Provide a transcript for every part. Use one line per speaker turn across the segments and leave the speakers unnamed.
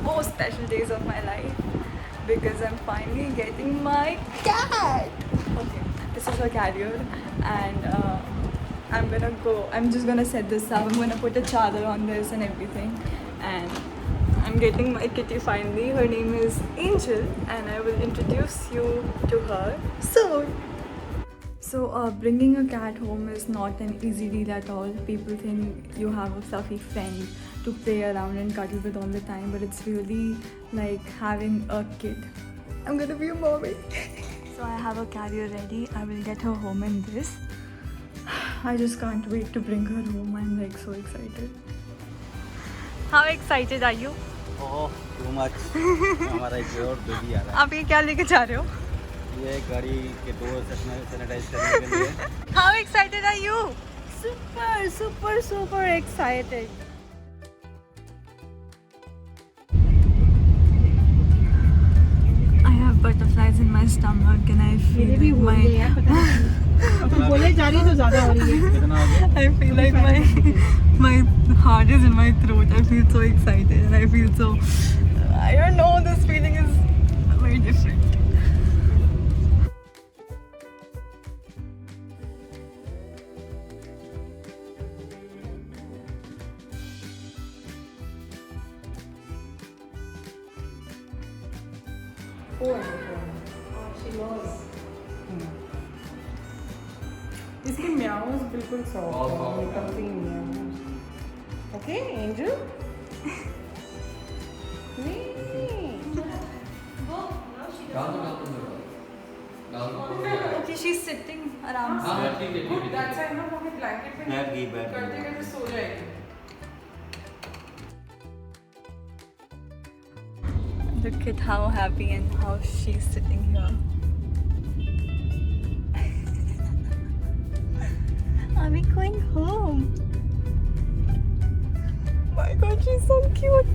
most special days of my life because I'm finally getting my cat. Okay, this is her carrier, and I'm just gonna set this up. I'm gonna put a charger on this and everything, and I'm getting my kitty finally. Her name is Angel, and I will introduce you to her soon. So bringing a cat home is not an easy deal at all. People think you have a fluffy friend to play around and cuddle with all the time, but it's really like having a kid. I'm gonna be a mommy. So I have a carrier ready. I will get her home in this. I just can't wait to bring her home. I'm like so excited. How excited are you?
Oh, too much. हमारा एक और baby आ रहा है.
आप ये क्या लेके जा रहे हो?
ये गाड़ी के डोर सैनिटाइज करने के लिए.
How excited are you? Super excited. I have butterflies in my stomach and I feel like I feel like my heart is in my throat. I feel so excited and I feel so, I don't know, this feeling is very different.
इसके म्याऊज बिल्कुल soft है, निकलती ही नहीं है. Okay angel.
Okay, she's sitting around.
Good that's I know mummy blanket पे
बैठ गई.
करते करते सो जाएगी.
Look at how happy and how she's sitting here. Are we going home? My god, she's so cute.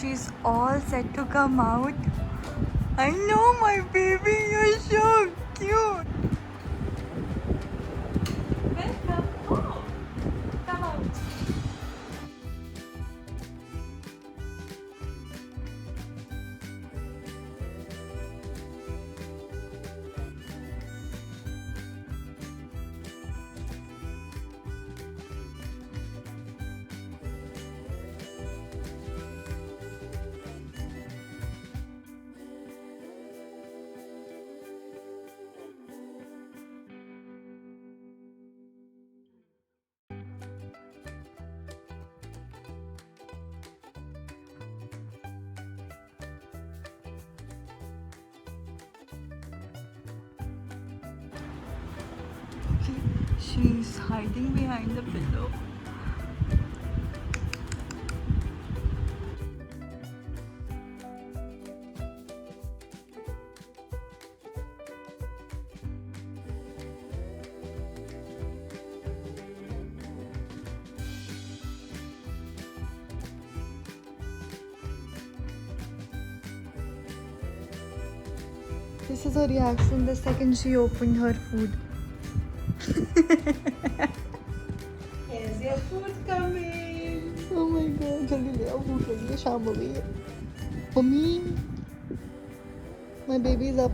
She's all set to come out. I know, my baby, you're so cute. Welcome home. Come out. She's hiding behind the pillow. This is her reaction the second she opened her food.
Here's your food coming.
Oh my god, जल्दी ले आओ, भूख लगी है, शाम हो गई है. Mummy, my baby is up.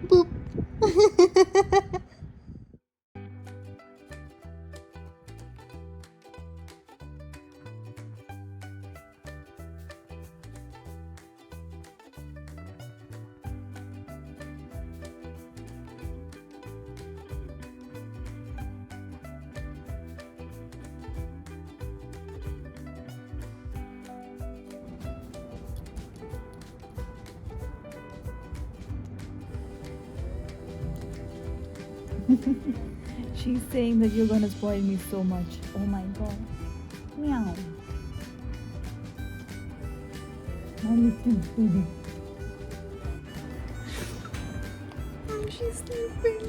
Boop. She's saying that you're gonna spoil me so much. Oh my god. Meow. My little baby. Oh, she's sleeping.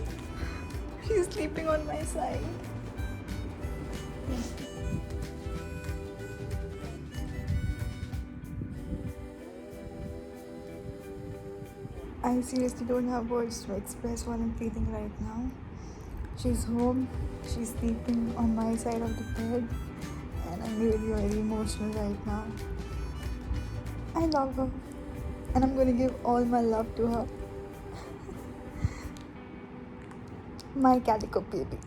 She's sleeping on my side. I seriously don't have words to express what I'm feeling right now. She's home. She's sleeping on my side of the bed, and I'm really very emotional right now. I love her, and I'm gonna give all my love to her. My Calico baby.